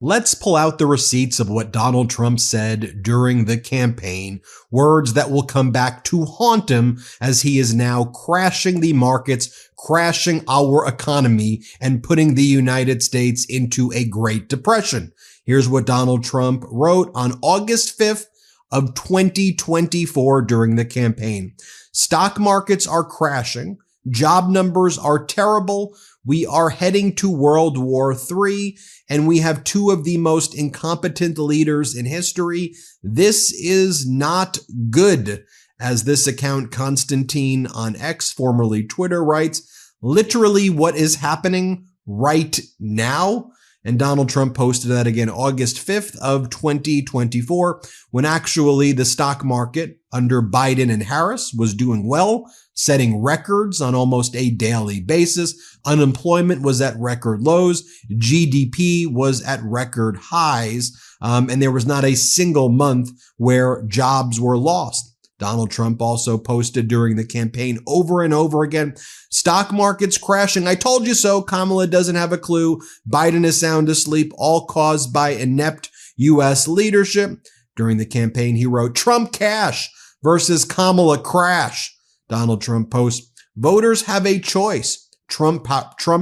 Let's pull out the receipts of what Donald Trump said during the campaign, words that will come back to haunt him as he is now crashing the markets, crashing our economy, and putting the United States into a Great Depression. Here's what Donald Trump wrote on August 5th of 2024 during the campaign. Stock markets are crashing. Job numbers are terrible. We are heading to World War III, and we have two of the most incompetent leaders in history. This is not good. As this account, Constantine on X, formerly Twitter, writes, literally what is happening right now. And Donald Trump posted that again August 5th of 2024, when actually the stock market under Biden and Harris was doing well, setting records on almost a daily basis. Unemployment was at record lows. GDP was at record highs. And there was not a single month where jobs were lost. Donald Trump also posted during the campaign over and over again, stock markets crashing. I told you so. Kamala doesn't have a clue. Biden is sound asleep, all caused by inept U.S. leadership. During the campaign, he wrote, Trump cash versus Kamala crash. Donald Trump posts, voters have a choice, Trump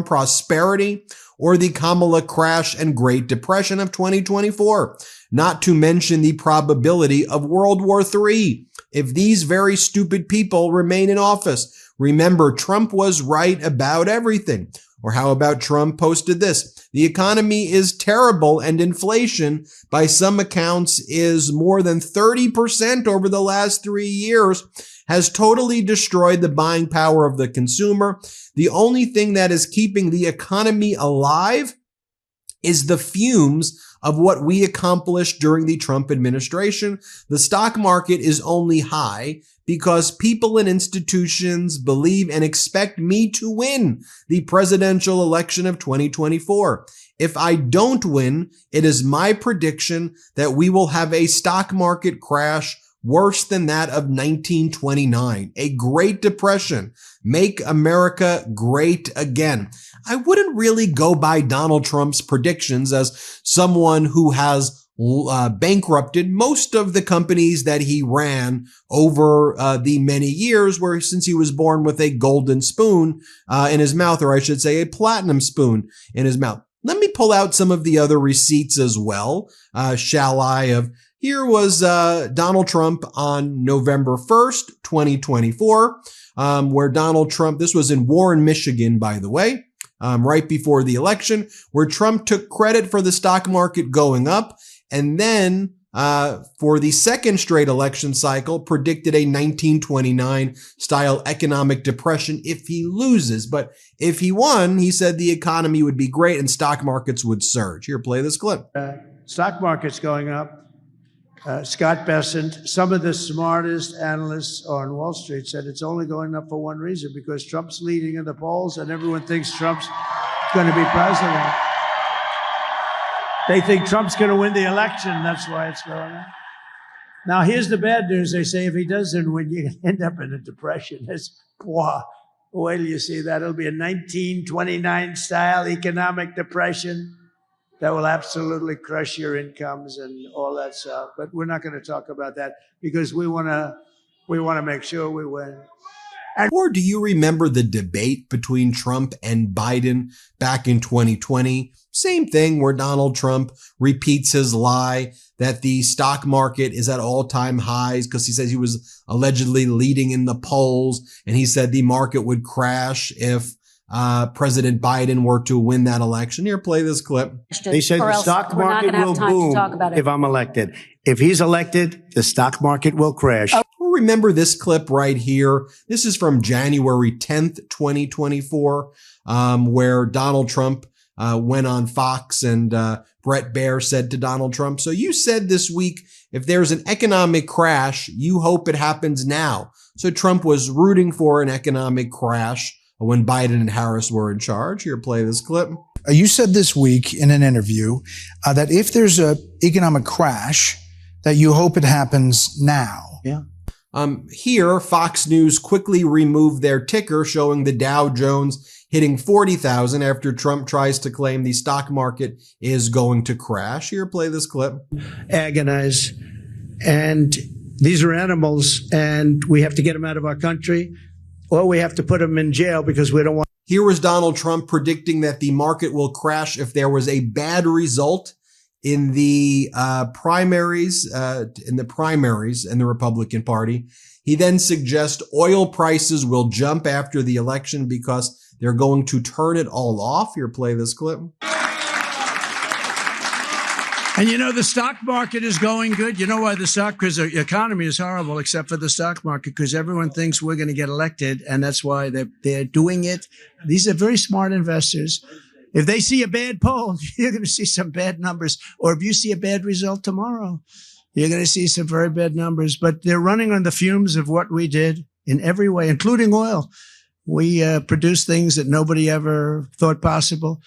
prosperity or the Kamala crash and Great Depression of 2024, not to mention the probability of World War III. If these very stupid people remain in office, remember Trump was right about everything. Or how about Trump posted this? The economy is terrible and inflation, by some accounts, is more than 30% over the last 3 years, has totally destroyed the buying power of the consumer. The only thing that is keeping the economy alive is the fumes of what we accomplished during the Trump administration. The stock market is only high because people and institutions believe and expect me to win the presidential election of 2024. If I don't win, it is my prediction that we will have a stock market crash worse than that of 1929, a Great Depression. Make America great again. I wouldn't really go by Donald Trump's predictions as someone who has bankrupted most of the companies that he ran over the many years, where since he was born with a golden spoon in his mouth, or I should say a platinum spoon in his mouth. Let me pull out some of the other receipts as well, shall I? Here was Donald Trump on November 1st, 2024, where Donald Trump, this was in Warren, Michigan, by the way, right before the election, where Trump took credit for the stock market going up, and then for the second straight election cycle, predicted a 1929 style economic depression if he loses. But if he won, he said the economy would be great and stock markets would surge. Here, play this clip. Stock market's going up. Scott Bessent, some of the smartest analysts on Wall Street said it's only going up for one reason, because Trump's leading in the polls and everyone thinks Trump's going to be president. They think Trump's going to win the election. That's why it's going up. Now, here's the bad news. They say if he doesn't win, you end up in a depression. That's, wow. Wait till you see that. It'll be a 1929 style economic depression that will absolutely crush your incomes and all that stuff. But we're not going to talk about that because we want to make sure we win. Or do you remember the debate between Trump and Biden back in 2020? Same thing, where Donald Trump repeats his lie that the stock market is at all-time highs because he says he was allegedly leading in the polls, and he said the market would crash if President Biden were to win that election. Here, play this clip. They said the stock market will boom if I'm elected. If he's elected, the stock market will crash. Remember this clip right here. This is from January 10th, 2024, where Donald Trump went on Fox, and Brett Baer said to Donald Trump, so you said this week, if there's an economic crash, you hope it happens now. So Trump was rooting for an economic crash when Biden and Harris were in charge. Here, play this clip. You said this week in an interview that if there's an economic crash, that you hope it happens now. Yeah. Here, Fox News quickly removed their ticker, showing the Dow Jones hitting 40,000 after Trump tries to claim the stock market is going to crash. Here, play this clip. Agonize. And these are animals, and we have to get them out of our country, or we have to put them in jail because we don't want. Here was Donald Trump predicting that the market will crash if there was a bad result in the primaries in the Republican Party. He then suggests oil prices will jump after the election because they're going to turn it all off. Here, play this clip. And you know, the stock market is going good. You know why because the economy is horrible, except for the stock market, because everyone thinks we're going to get elected, and that's why they're doing it. These are very smart investors. If they see a bad poll, you're going to see some bad numbers. Or if you see a bad result tomorrow, you're going to see some very bad numbers. But they're running on the fumes of what we did in every way, including oil. We produced things that nobody ever thought possible.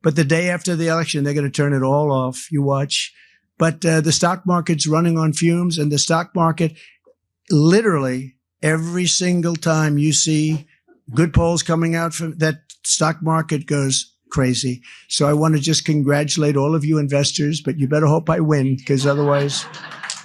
But the day after the election, they're going to turn it all off. You watch. But the stock market's running on fumes, and the stock market, literally every single time you see good polls coming out from that, stock market goes crazy. So I want to just congratulate all of you investors, but you better hope I win, because otherwise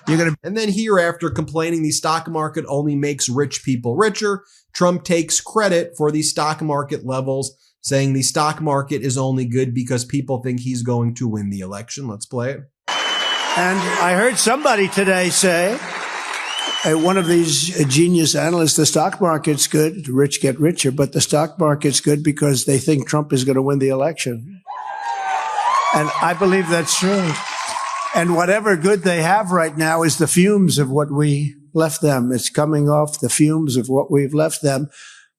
you're going to. And then here, after complaining the stock market only makes rich people richer, Trump takes credit for the stock market levels, saying the stock market is only good because people think he's going to win the election. Let's play it. And I heard somebody today say, one of these genius analysts, the stock market's good, the rich get richer, but the stock market's good because they think Trump is going to win the election. And I believe that's true. And whatever good they have right now is the fumes of what we left them. It's coming off the fumes of what we've left them.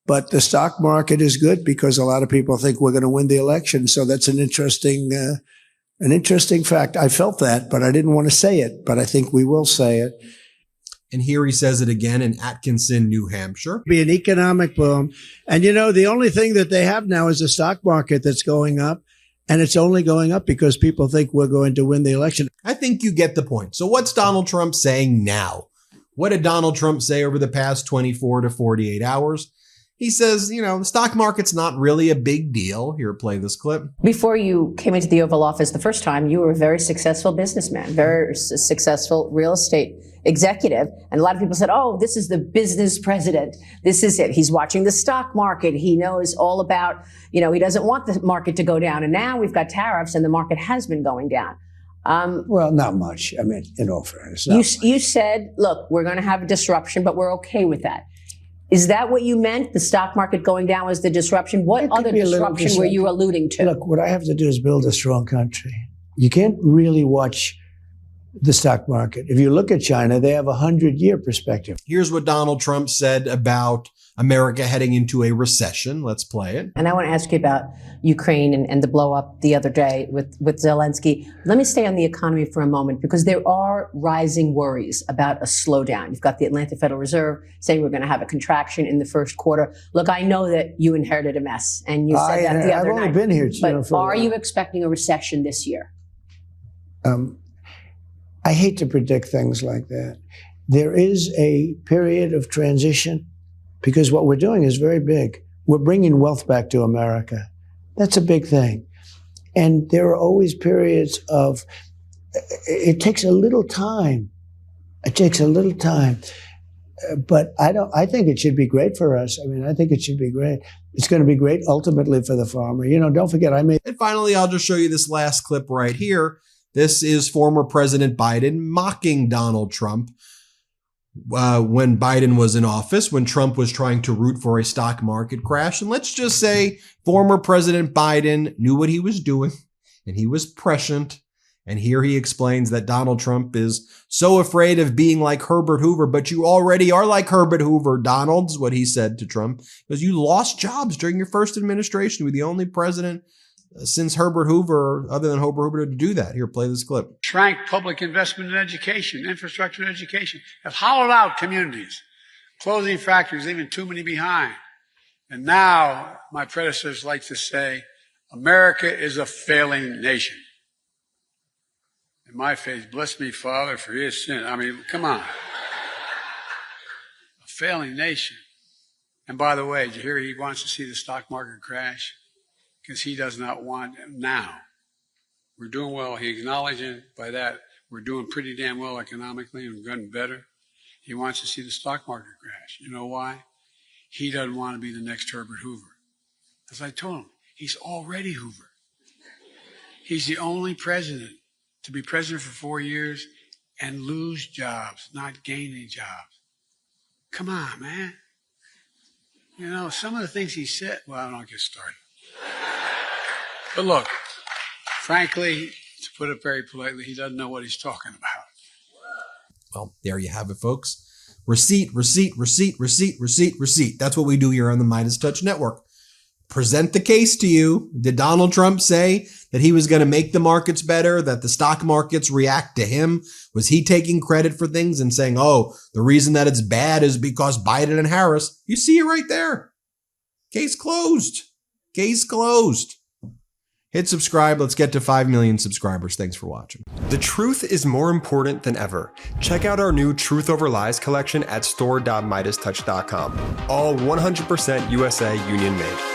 But the stock market is good because a lot of people think we're going to win the election. So that's an interesting fact. I felt that, but I didn't want to say it. But I think we will say it. And here he says it again in Atkinson, New Hampshire. Be an economic boom. And, you know, the only thing that they have now is a stock market that's going up. And it's only going up because people think we're going to win the election. I think you get the point. So what's Donald Trump saying now? What did Donald Trump say over the past 24 to 48 hours? He says, you know, the stock market's not really a big deal. Here, play this clip. Before you came into the Oval Office the first time, you were a very successful businessman, very successful real estate executive. And a lot of people said, oh, this is the business president. This is it. He's watching the stock market. He knows all about, you know, he doesn't want the market to go down. And now we've got tariffs and the market has been going down. Well, not much. I mean, in all fairness. You said, look, we're going to have a disruption, but we're okay with that. Is that what you meant? The stock market going down was the disruption? What other disruption were you alluding to? Look, what I have to do is build a strong country. You can't really watch the stock market. If you look at China, they have a 100-year perspective. Here's what Donald Trump said about America heading into a recession. Let's play it. And I want to ask you about Ukraine and the blow up the other day with Zelensky. Let me stay on the economy for a moment, because there are rising worries about a slowdown. You've got the Atlanta Federal Reserve saying we're going to have a contraction in the first quarter. Look, I know that you inherited a mess, and you said that the other night. I've only been here. But are you expecting a recession this year? I hate to predict things like that. There is a period of transition, because what we're doing is very big. We're bringing wealth back to America. That's a big thing. And there are always periods of, it takes a little time. It takes a little time. But I think it should be great for us. I mean, I think it should be great. It's going to be great ultimately for the farmer. You know, don't forget, And finally, I'll just show you this last clip right here. This is former President Biden mocking Donald Trump when Biden was in office, when Trump was trying to root for a stock market crash. And let's just say former President Biden knew what he was doing, and he was prescient. And here he explains that Donald Trump is so afraid of being like Herbert Hoover, but you already are like Herbert Hoover, Donald, is what he said to Trump, because you lost jobs during your first administration. You were the only president since Herbert Hoover, other than Herbert Hoover, to do that. Here, play this clip. Shrank public investment in education, infrastructure and education, have hollowed out communities, closing factories, leaving too many behind. And now, my predecessors like to say, America is a failing nation. In my face, bless me, Father, for his sin. I mean, come on. failing nation. And by the way, did you hear he wants to see the stock market crash? Because he does not want it now. We're doing well. He acknowledging by that we're doing pretty damn well economically and getting better. He wants to see the stock market crash. You know why? He doesn't want to be the next Herbert Hoover. As I told him, he's already Hoover. He's the only president to be president for 4 years and lose jobs, not gain any jobs. Come on, man. You know, some of the things he said, well, I don't get started. But look, frankly, to put it very politely, he doesn't know what he's talking about. Well, there you have it, folks. Receipt, receipt, receipt, receipt, receipt, receipt. That's what we do here on the MeidasTouch Network. Present the case to you. Did Donald Trump say that he was going to make the markets better, that the stock markets react to him? Was he taking credit for things and saying, oh, the reason that it's bad is because Biden and Harris? You see it right there. Case closed. Case closed. Hit subscribe. Let's get to 5 million subscribers. Thanks for watching. The truth is more important than ever. Check out our new Truth Over Lies collection at store.meidastouch.com. All 100% USA union made.